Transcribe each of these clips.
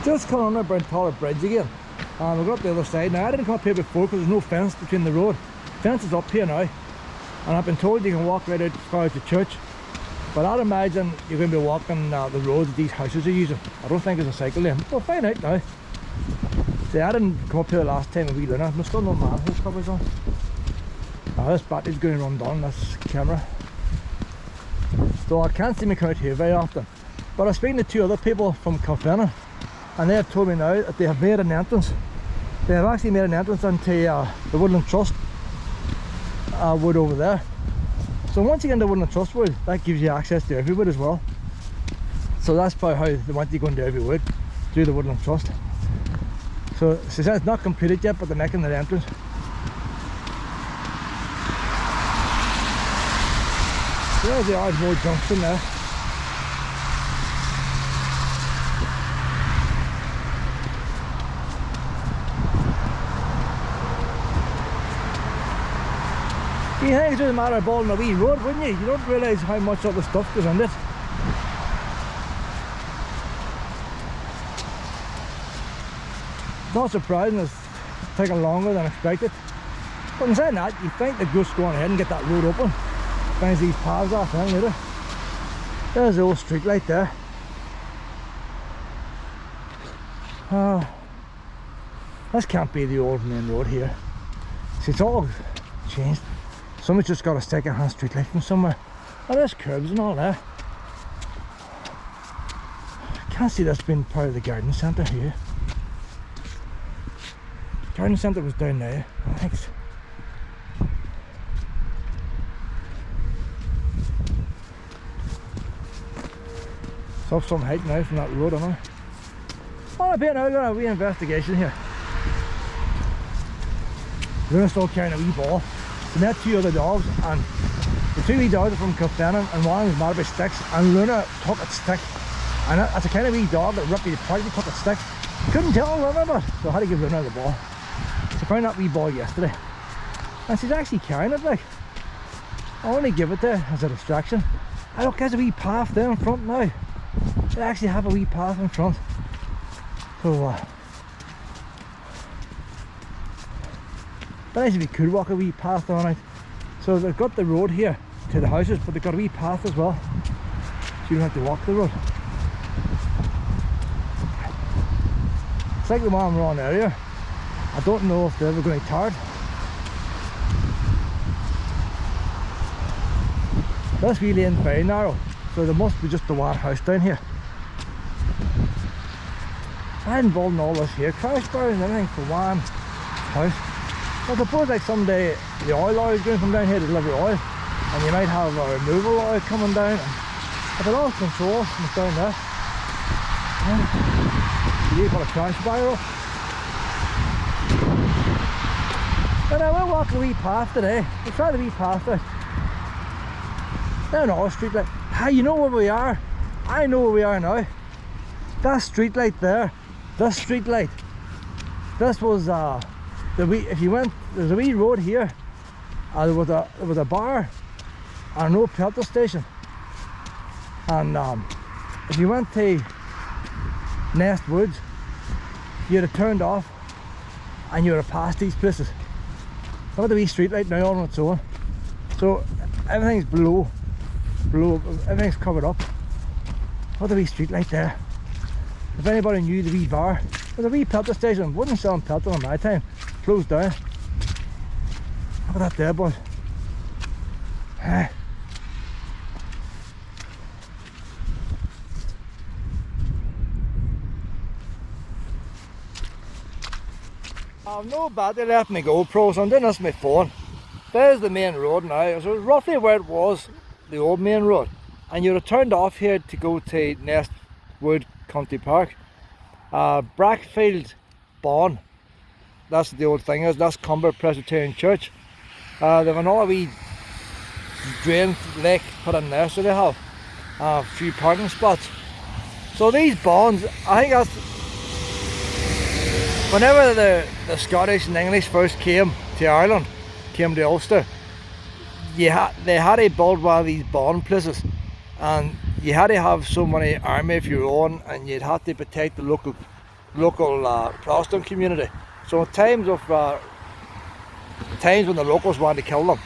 Just come on the Burntollet bridge again, and we've got the other side. Now I didn't come up here before because there's no fence between the road. Fence is up here now, and I've been told you can walk right out as far as the church, but I'd imagine you're going to be walking the roads that these houses are using. I don't think there's a cycle lane. We'll find out now. See, I didn't come up here last time with wee Luna. There's still no manhole covers on. Now this battery's going to run down, this camera. So I can't see me come out here very often. But I was speaking to two other people from Kilfennan, and they have told me now that they have made an entrance. They have actually made an entrance into the Woodland Trust wood over there. So once you get into Woodland Trust wood, that gives you access to every wood as well. So that's probably how they want you to go into every wood, through the Woodland Trust. So she said it's not completed yet, but they're making the entrance. So there's the Ardmore Junction there. You think it's just a matter of balling a wee road, wouldn't you? You don't realise how much other stuff goes in it. Not surprising, it's taking longer than expected. But in saying that, you think they'd just go on ahead and get that road open. Finish these paths off then later. There's the old street light there. This can't be the old main road here. See, it's all changed. Someone's just got a second-hand street light from somewhere. Oh, there's curbs and all there. I can't see this being part of the garden centre here. Garden centre was down there, I think. It's up some height now from that road, am I? On a bit now, got a wee investigation here. Luna's still carrying a wee ball. We met two other dogs, and the two wee dogs are from Kilfennan, and one was mad about sticks, and Luna took its stick. And that's a kind of wee dog that ripped me apart. He took its stick. Couldn't tell Luna about it, so I had to give Luna the ball. She found that wee ball yesterday, and she's actually carrying it like. I only give it there as a distraction. I look, there's a wee path there in front now. They actually have a wee path in front. So but nice if you could walk a wee path on it. So they've got the road here to the houses, but they've got a wee path as well, so you don't have to walk the road. It's like the one we were on earlier. I don't know if they're ever going to be tired. This wee lane's very narrow, so there must be just the one house down here. I had involved in all this here, crash bars and everything for one house. I suppose like someday the oil lorry is going to come down here to deliver oil, and you might have a removal lorry coming down. But it all control from down there. You got a crash barrier. But I will walk the wee path today. We'll try the wee path there. Down our street light. Ah, you know where we are? I know where we are now. That street light there. This street light. This was the wee. If you went, there's a wee road here. There was a bar and an old petrol station. And if you went to Nest Woods, you'd have turned off and you would have passed these places. Look at the wee street light now on its own. So everything's below, everything's covered up. Look at the wee street light there. If anybody knew the wee bar, there's a wee petrol station. Wouldn't sell petrol in my time. Closed down. Look at that there, boys. I've no battery left in my GoPro, so I'm doing this on my phone. There's the main road now. So it's roughly where it was, the old main road. And you'd have turned off here to go to Nestwood Country Park. Brackfield, Bawn. That's the old thing is. That's Cumber Presbyterian Church. They have another wee drain lake put in there, so they have a few parking spots. So these bonds, I think that's whenever the Scottish and English first came to Ireland, came to Ulster, they had to build one of these bond places, and you had to have so many army of your own, and you'd have to protect the local local Protestant community. So in times when the locals wanted to kill them,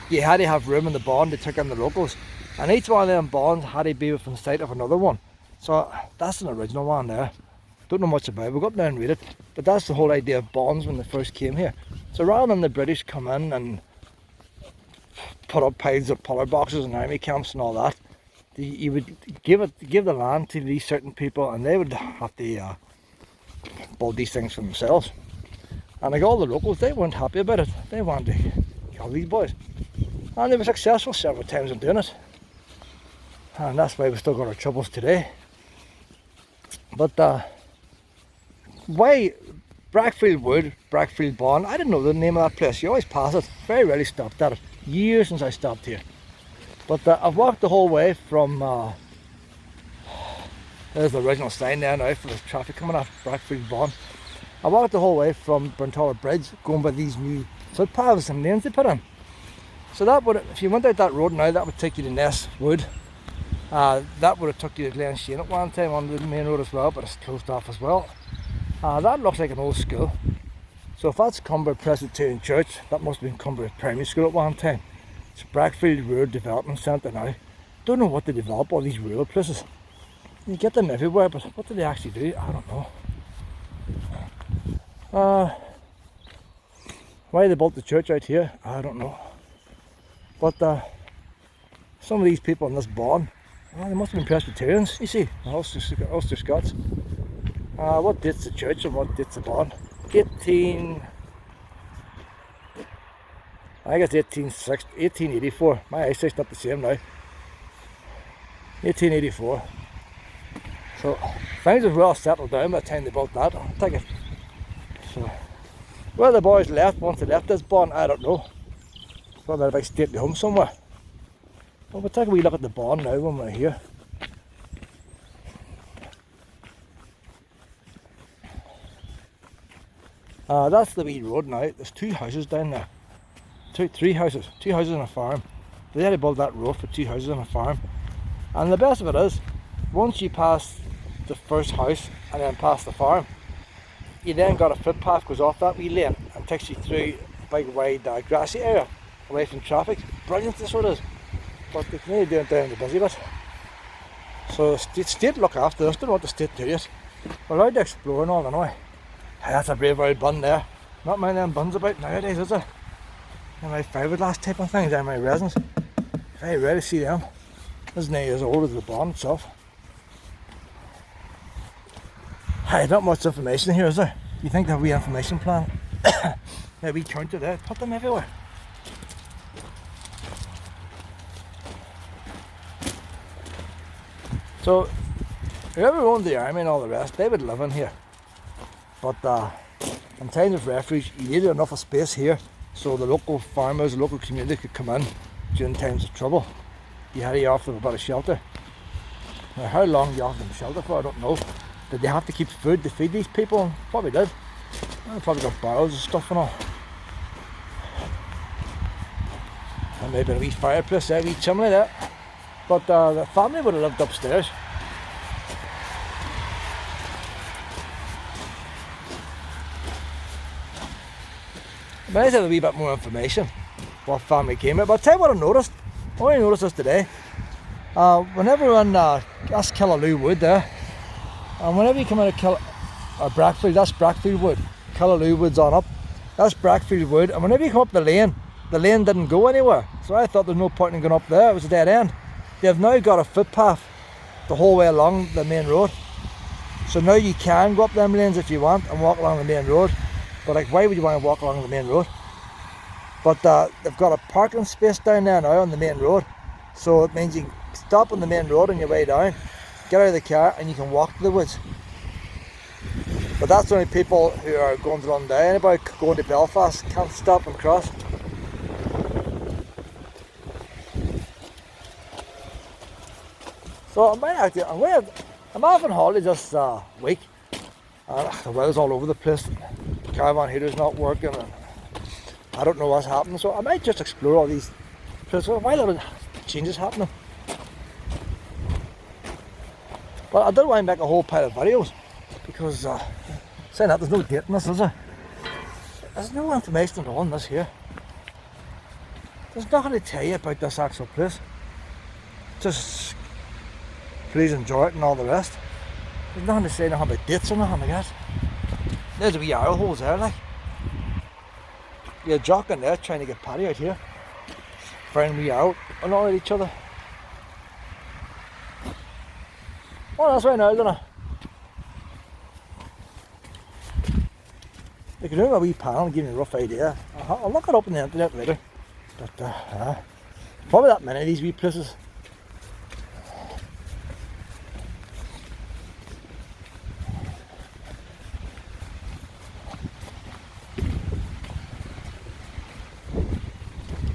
you had to have room in the barn to take in the locals. And each one of them barns had to be within sight of another one. So that's an original one there. Don't know much about it, we'll go up there and read it. But that's the whole idea of barns when they first came here. So rather than the British come in and put up piles of pillar boxes and army camps and all that, you would give the land to these certain people, and they would have to build these things for themselves. And like all the locals, they weren't happy about it. They wanted to kill these boys. And they were successful several times in doing it. And that's why we've still got our troubles today. But why Brackfield Wood, Brackfield Bawn, I didn't know the name of that place. You always pass it, very rarely stopped at it. Years since I stopped here. But I've walked the whole way from, there's the original sign there now for the traffic coming off Brackfield Bawn. I walked the whole way from Burntollet Bridge, going by these new footpaths and lanes they put in. So that would, if you went out that road now, that would take you to Ness Wood. That would have took you to Glen Shane at one time on the main road as well, but it's closed off as well. That looks like an old school. So if that's Cumber Presbyterian Church, that must have been Cumber Primary School at one time. It's Brackfield Rural Development Centre now. Don't know what they develop, all these rural places. You get them everywhere, but what do they actually do? I don't know. Why they built the church out here, I don't know. But some of these people in this Bawn, well, they must have been Presbyterians, you see, Ulster Scots. What date's the church and what date's the Bawn? I guess 1884. My eyesight's not the same now. 1884. So things have well settled down by the time they built that. I'll take it. So where the boys left once they left this Bawn, I don't know. Probably a big stately home somewhere. Well, we'll take a wee look at the Bawn now when we're here. That's the wee road now. There's two houses down there. Three houses on a farm. They had to build that road for two houses on a farm. And the best of it is, once you pass the first house and then past the farm, you then got a footpath goes off that wee lane and takes you through a big wide grassy area away from traffic. Brilliant this road is, but they can only do it down the busy bit. So the state look after us, don't know what the state do yet. We're allowed to explore and all anyway. Hey, that's a brave old bun there. Not many of them buns about nowadays, is there? They're my fiberglass type of things, they're my resins. Very rare to see them. This is not as old as the Bawn itself. Hey, not much information here, is there? You think there'll be an information plan? Yeah, we counter there, put them everywhere. So, whoever owned the army and all the rest, they would live in here. But in times of refuge, you needed enough of space here so the local farmers, the local community could come in during times of trouble. You had to offer them a bit of shelter. Now, how long you offer them shelter for, I don't know. Did they have to keep food to feed these people? Probably did. They probably got barrels of stuff and all. And maybe a wee fireplace there, a wee chimney there. But the family would have lived upstairs. I might have a wee bit more information what family came here, but I'll tell you what I noticed. I only noticed this today. Whenever we're in that's Killaloo Wood there, and whenever you come out of Brackfield, that's Brackfield Wood. Killaloo Wood's on up. That's Brackfield Wood, and whenever you come up the lane didn't go anywhere. So I thought there's no point in going up there, it was a dead end. They've now got a footpath the whole way along the main road. So now you can go up them lanes if you want and walk along the main road. But like, why would you want to walk along the main road? But they've got a parking space down there now on the main road. So it means you can stop on the main road on your way down, get out of the car and you can walk to the woods. But that's only people who are going to London. Anybody going to Belfast can't stop and cross. So I might actually, I'm off on holiday this week. The weather's all over the place. The caravan heater's not working and I don't know what's happening. So I might just explore all these places. Why a lot of changes happening. But I don't want to make a whole pile of videos because saying that, there's no date in this, is there? There's no information at all on this here. There's nothing to tell you about this actual place. Just please enjoy it and all the rest. There's nothing to say, nothing about dates or nothing like that. There's a wee arrow holes there, like. You're jockeying there trying to get Paddy out here. Firing wee arrow and all at each other. Oh, that's right now, isn't it? You can do a wee panel and give me a rough idea. I'll look it up on the internet later. But probably that many of these wee places.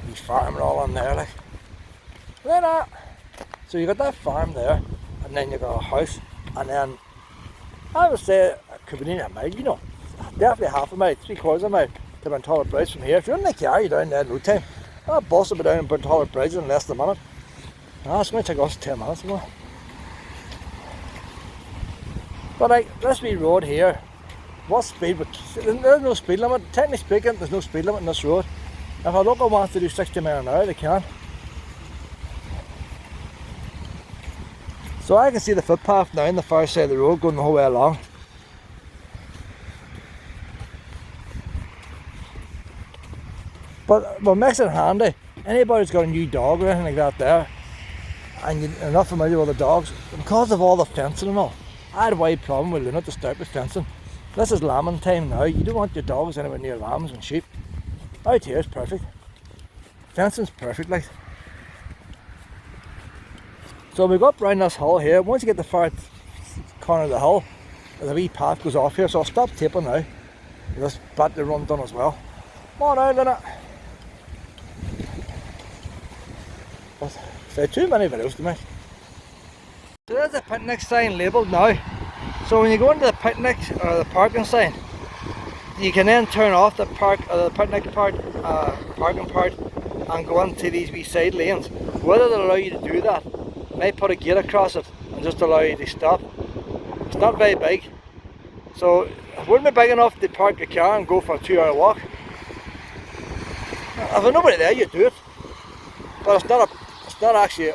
Wee farm and all on there, like. Then, so you got that farm there, and then you got a house, and then I would say it could be near a mile, you know. Definitely half a mile, 3/4 of a mile to Burntollet Bridge from here. If you're in the car, you're down there in no time. That bus will be down in Burntollet Bridge in less than a minute. It's going to take us 10 minutes more. But like this wee road here, what speed? There's no speed limit. Technically speaking, there's no speed limit on this road. If a local wants to do 60 miles an hour, they can. So I can see the footpath now on the far side of the road going the whole way along. But what makes it handy, anybody who's got a new dog or anything like that there, and you're not familiar with the dogs, because of all the fencing and all, I had a wide problem with Luna to start with fencing. This is lambing time now, you don't want your dogs anywhere near lambs and sheep. Out here is perfect. Fencing's perfect, like. So we go up round this hill here. Once you get the far corner of the hill, the wee path goes off here, so I'll stop taping now. This battery run done as well. Come on out, Luna. Say too many videos to me. So there's a picnic sign labelled now. So when you go into the picnic or the parking sign, you can then turn off the picnic part, parking part, and go into these wee side lanes. Whether they'll allow you to do that, may put a gate across it and just allow you to stop. It's not very big, so it wouldn't be big enough to park your car and go for a 2-hour walk. If there's nobody there, you do it, but it's not actually.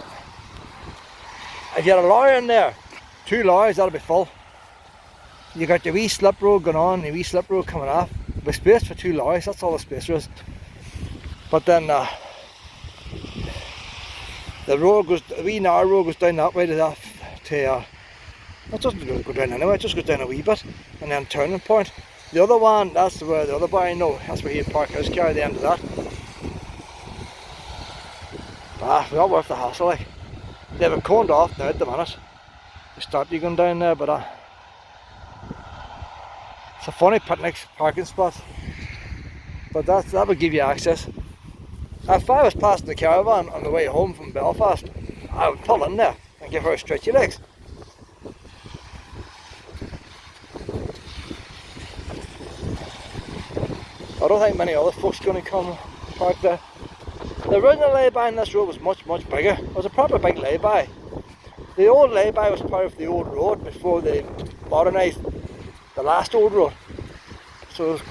If you had a lorry in there, 2 lorries, that'll be full. You got your wee slip road going on, your wee slip road coming off. With space for 2 lorries, that's all the space there is. But then the road goes, the wee narrow road goes down that way to that. It doesn't go down anyway, it just goes down a wee bit, and then turning point. The other one, that's where the other boy, no, that's where he'd park his car at the end of that. Not worth the hassle, like. They were coned off now at the minute. They stopped you going down there, but it's a funny picnic parking spot. But that would give you access. If I was passing the caravan on the way home from Belfast, I would pull in there and give her a stretchy legs. I don't think many other folks are going to come park there. The original lay-by on this road was much bigger. It was a proper big lay-by. The old lay-by was part of the old road before they modernised the last old road. So it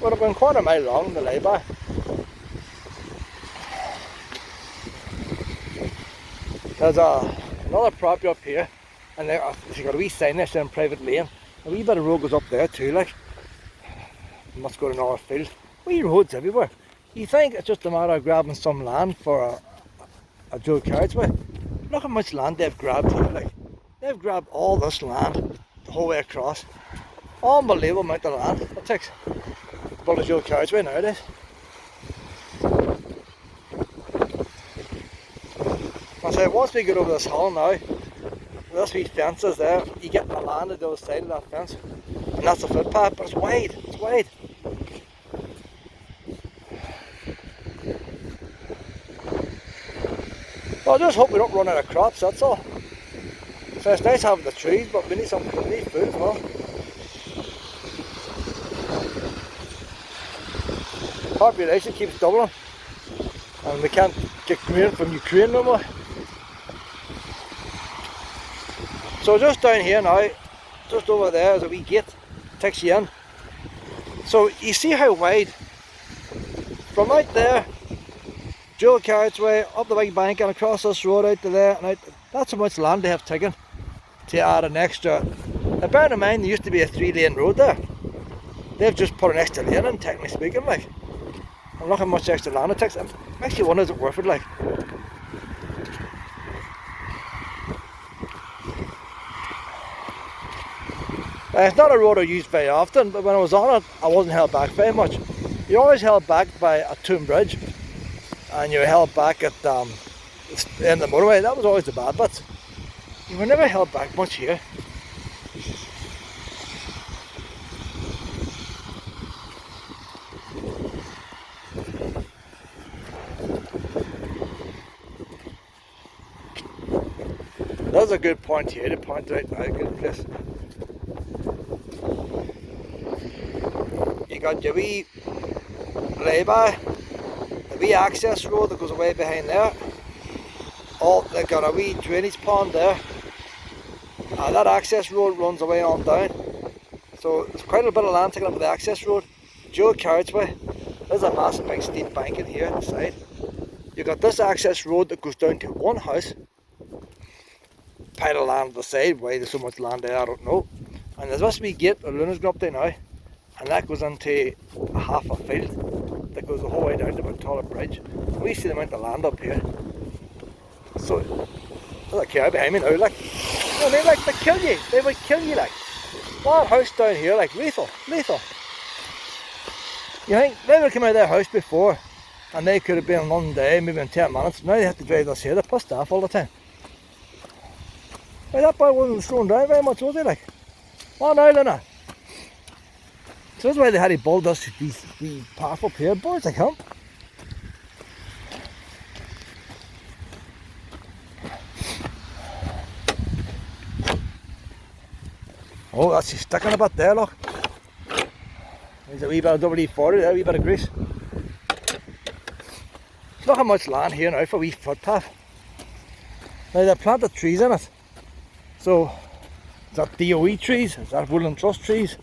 would have been quite a mile long, the lay-by. There's another property up here, and you've got a wee sign there saying private lane. A wee bit of road goes up there too, like. You must go to Northfield. Wee roads everywhere. You think it's just a matter of grabbing some land for a dual carriageway? Look how much land they've grabbed here, like. They've grabbed all this land the whole way across. Unbelievable amount of land it takes to build a dual carriageway nowadays. I say once we get over this hill now, there's wee fences there, you get the land at the other side of that fence. And that's the footpath, but it's wide, it's wide. Well, I just hope we don't run out of crops, that's all. So it's nice having the trees, but we need some food as well. Population keeps doubling, and we can't get grain from Ukraine no more. So just down here now, just over there is a wee gate, takes you in. So you see how wide, from out there, dual carriageway, up the big bank and across this road out to there, and out, that's how much land they have taken to add an extra. Now bear in mind there used to be a 3-lane road there. They've just put an extra lane in, technically speaking, like. And look how much extra land it takes. Makes you wonder, is it worth it, like? It's not a road I use very often, but when I was on it, I wasn't held back very much. You're always held back by a tomb bridge, and you're held back at the end of the motorway. That was always the bad bit. You were never held back much here. That's a good point here to point out a good place. You got your wee lay-by, the wee access road that goes away behind there. They've got a wee drainage pond there. That access road runs away on down. So there's quite a bit of land taken up with the access road. Dual carriageway. There's a massive big steep bank in here at the side. You've got this access road that goes down to one house. Pile of land on the side, why there's so much land there I don't know. And there's this wee gate where Luna's got up there now, and that goes into a half a field that goes the whole way down to Burntollet Bridge. And we see the amount of land up here. So there's a car behind me now, like, you know, they kill you, they would kill you, like. One house down here, like, lethal. You think they would come out of their house before and they could have been in one day, maybe in 10 minutes. Now they have to drive this here, they're pissed off all the time. Well, that boy wasn't slowing down very much, was he, like? Oh no, Luna. So that's why they had to build us these path up here. Boys, they come. Oh, that's just sticking a bit there, look. There's a wee bit of WD-40 there, a wee bit of grease. Look how much land here now for a wee footpath. Now they planted trees in it. So, is that DOE trees? Is that Woodland Trust trees?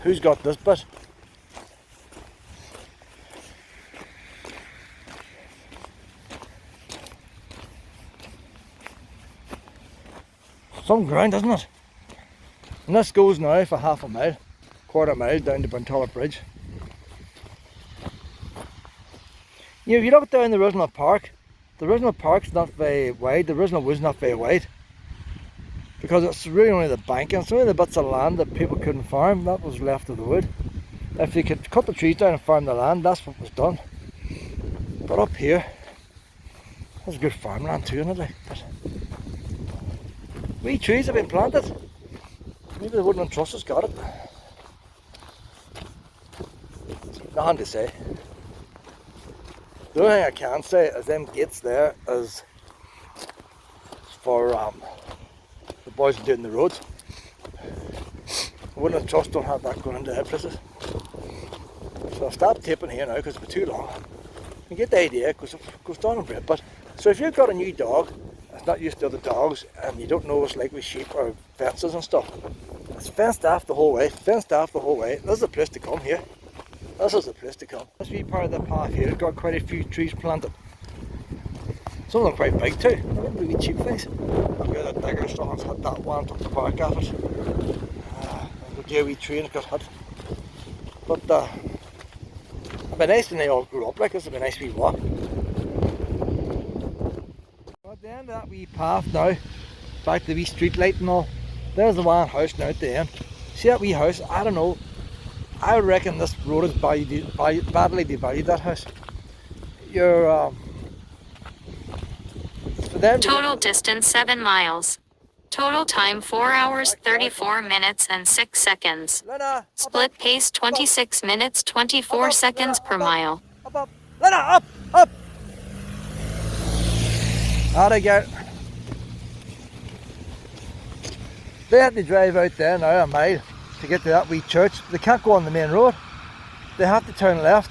Who's got this bit? Some ground, isn't it? And this goes now for half a mile, quarter mile down to Burntollet Bridge. You know, if you look down the original park's not very wide. The original was not very wide. Because it's really only the bank and it's only the bits of land that people couldn't farm, that was left of the wood. If you could cut the trees down and farm the land, that's what was done. But up here, there's good farmland too, isn't it? Like, but wee trees have been planted. Maybe the Woodland Trust has got it. Nothing to say. The only thing I can say is them gates there is for the boys are doing the roads. The Woodland Trust don't have that going into their places. So I'll stop taping here now because it's too long. You get the idea, because it goes down a bit. But so if you've got a new dog that's not used to other dogs and you don't know what it's like with sheep or fences and stuff, it's fenced off the whole way, This is the place to come here. This is the place to come. This wee part of the path here has got quite a few trees planted. Some of them quite big too. They're not really cheap things. I've got a digger someone's hit that one, took the bark off it. The dear wee tree and it got hit. But it'd be nice when they all grew up like this, it'd be a nice wee walk. So at the end of that wee path now, back to the wee street light and all, there's the one house now at the end. See that wee house? I don't know. I reckon this road is badly devalued, that house. You're for them total distance 7 miles. Total time 4 hours 34 minutes and 6 seconds. Split pace 26 minutes 24 seconds per mile. Up. Lena, up! How'd I get? They had to drive out there now a mile to get to that wee church. They can't go on the main road. They have to turn left.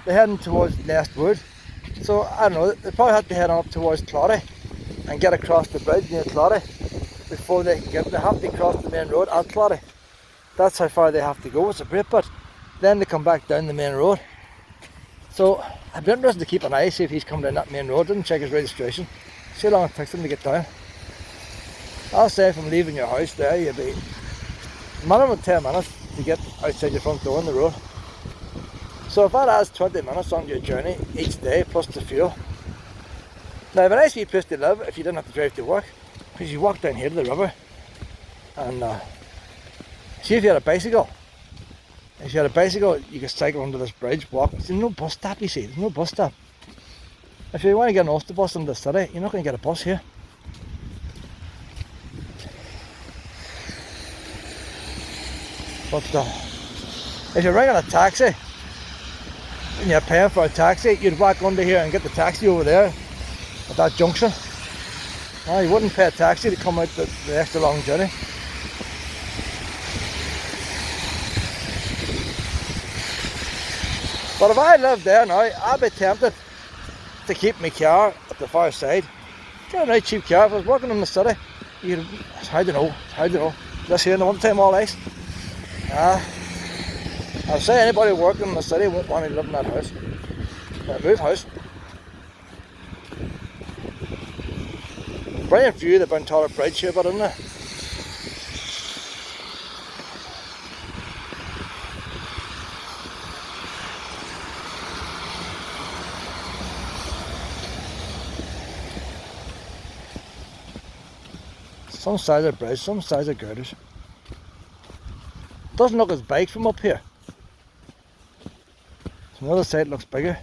They're heading towards Nestwood. So I don't know, they probably had to head on up towards Cloddy and get across the bridge near Cloddy. before they can get. They have to cross the main road at Cloddy. That's how far they have to go. It's a great bit. Then they come back down the main road. So I'd be interested to keep an eye, see if he's come down that main road. Didn't check his registration. See how long it takes him to get down. I'll say from leaving your house there, you'll be minimum 10 minutes to get outside your front door on the road. So if that adds 20 minutes on your journey each day plus the fuel. Now it'd be a nice wee place to live if you didn't have to drive to work, because you walk down here to the river and see if you had a bicycle. If you had a bicycle, you could cycle under this bridge, walk. There's no bus stop, you see, there's no bus stop. If you want to get an Ulster bus into the city, you're not going to get a bus here. But if you're ringing a taxi and you're paying for a taxi, you'd walk under here and get the taxi over there at that junction. You wouldn't pay a taxi to come out the extra long journey. But if I lived there now, I'd be tempted to keep my car at the far side. Get a nice cheap car. If I was working in the city, I don't know. This here in the one time all ice. I'd say anybody working in the city won't want to live in that house. Move house. Brilliant view of the Burntollet Bridge here, but isn't it? Some sides are bridge, some sides are girders. Doesn't look as big from up here. From the other side it looks bigger.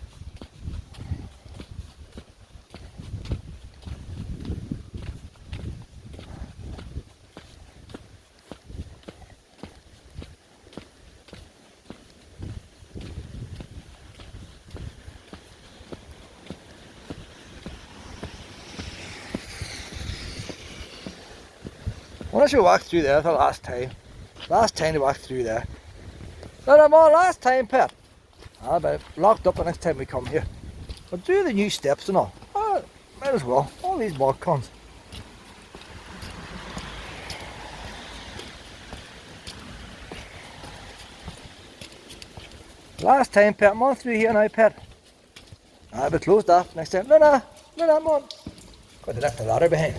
Unless we walked through there the last time. Last time we walked through there. No, last time, Pet. I'll be locked up the next time we come here. But do the new steps and all. Might as well. All these walk cons. Last time, Pet. I'm on through here now, Pet. I'll be closed off next time. No, I'm on. Got to left the ladder behind.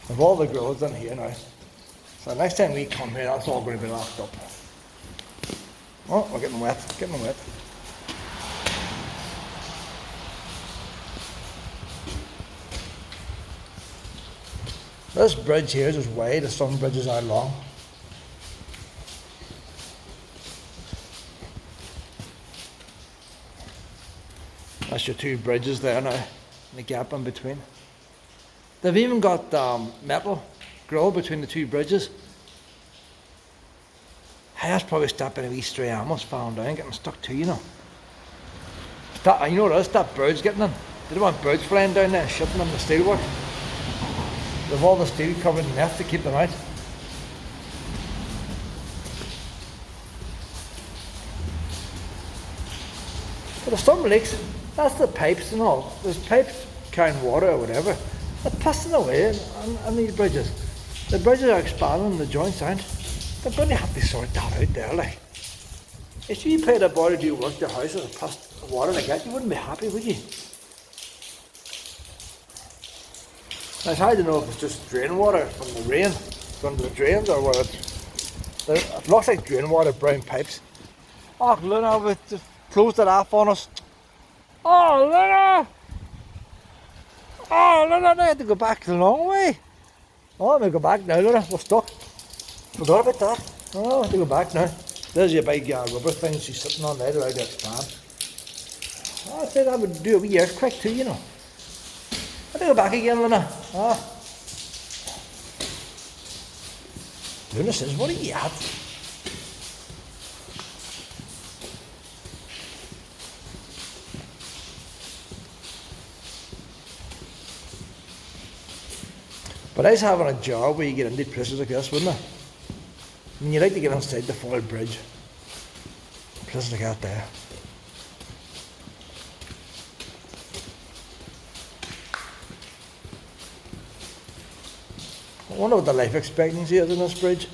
Of all the grills in here now. So next time we come here, that's all going to be locked up. Oh, we're getting wet. This bridge here is as wide as some bridges are long. That's your two bridges there now, and the gap in between. They've even got metal grill between the two bridges. Hey, that's probably stopping a wee stray animals falling down, getting stuck too, you know. You know what it is? That birds getting in. They don't want birds flying down there and shitting them the steelwork. They've all the steel covered in nets to keep them out. But there's some leaks. That's the pipes and all. There's pipes carrying water or whatever. They're pissing away on these bridges. The bridges are expanding, the joints aren't. They're going to have to sort that out there, like. If you paid a boy to do work to your house and pissed water like that, you wouldn't be happy, would you? Now, it's hard to know if it's just drain water from the rain, from the drains, or whether it looks like drain water, brown pipes. Oh, Luna, we've just closed it off on us. Oh, Luna! Oh, Luna, I had to go back the long way. Oh, I'm going to go back now, Luna. We're stuck. Forgot about that. Oh, I have to go back now. There's your big rubber thing she's sitting on there to expand. Oh, I said I would do a wee earthquake too, you know. I have to go back again, Luna. Oh. Luna says, what are you at? But I was having a job where you get into places like this, wouldn't it? And you like to get inside the Fall Bridge. Places like that there. wonder what the life expectancy is in this bridge.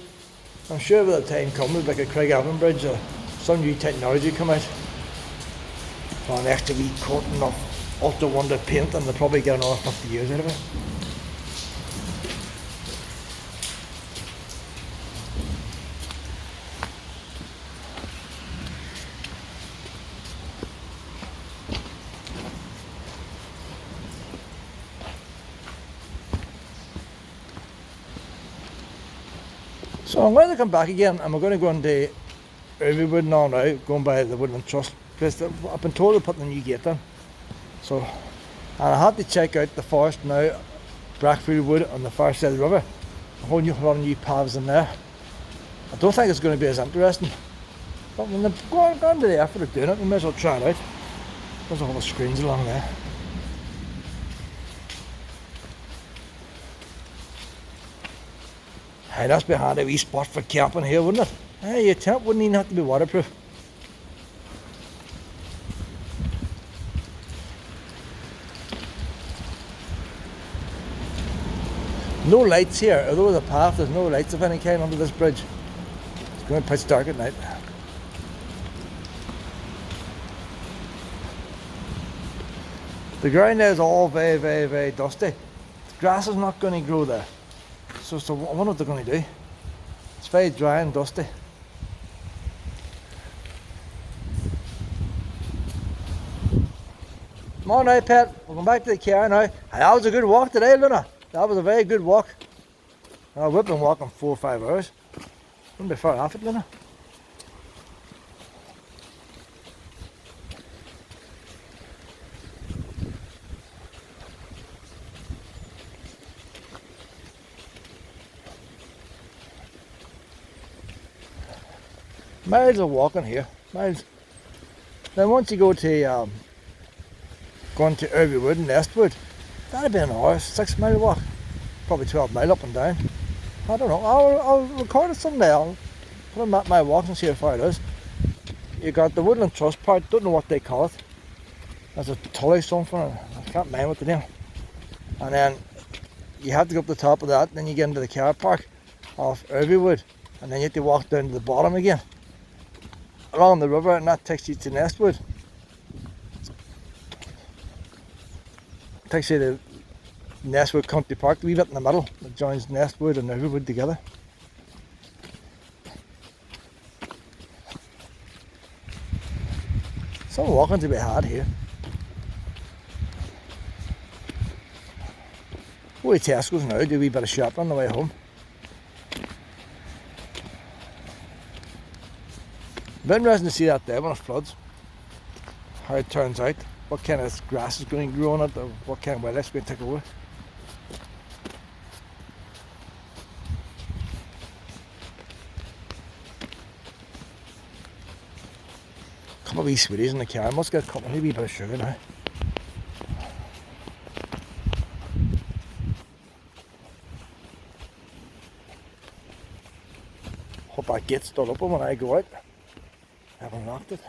I'm sure by the time comes, like a Craig Avon bridge, or some new technology come out, or an extra wee coating of ultra wonder paint, and they'll probably get another 50 years out of it. So I'm going to come back again, and we're going to go into Ivywood now, going by the Woodland Trust, because I've been told to put the new gate in. So, and I had to check out the forest now, Brackfield Wood on the far side of the river. A whole lot of new paths in there. I don't think it's going to be as interesting, but when they've gone to the effort of doing it, we may as well try it out. There's all the screens along there. Hey, that's behind a wee spot for camping here, wouldn't it? Hey, your tent wouldn't even have to be waterproof. No lights here, although the path, there's no lights of any kind under this bridge. It's going to pitch dark at night. The ground there is all very, very, very dusty. The grass is not going to grow there. So I wonder what they're going to do. It's very dry and dusty. Come on now, Pet. We're going back to the car now. Hey, that was a good walk today, Luna. That was a very good walk. We've been walking 4 or 5 hours. Wouldn't be far off it, Luna. Miles of walking here, miles. Then once you go to going to Ivywood and Westwood, that'd be an hour, 6 mile walk, probably 12 mile up and down. I don't know. I'll record it someday. I'll put on my walk and see how far it is. You got the Woodland Trust part. Don't know what they call it. There's a tully something. I can't mind what the name. And then you have to go up the top of that. And then you get into the car park off Ivywood, and then you have to walk down to the bottom again, along the river, and that takes you to Nestwood. It takes you to Nestwood Country Park, the wee bit in the middle that joins Nestwood and Ivywood together. Some walking to be had here. Go to Tesco's now, do a wee bit of shopping on the way home. Been interesting to see that there when it floods, how it turns out, what kind of grass is going to grow on it, or what kind of wildlife is going to take over. A couple of wee sweeties in the car. I must get a couple of wee bit of sugar now. Hope that gate's still open when I go out. I haven't locked it.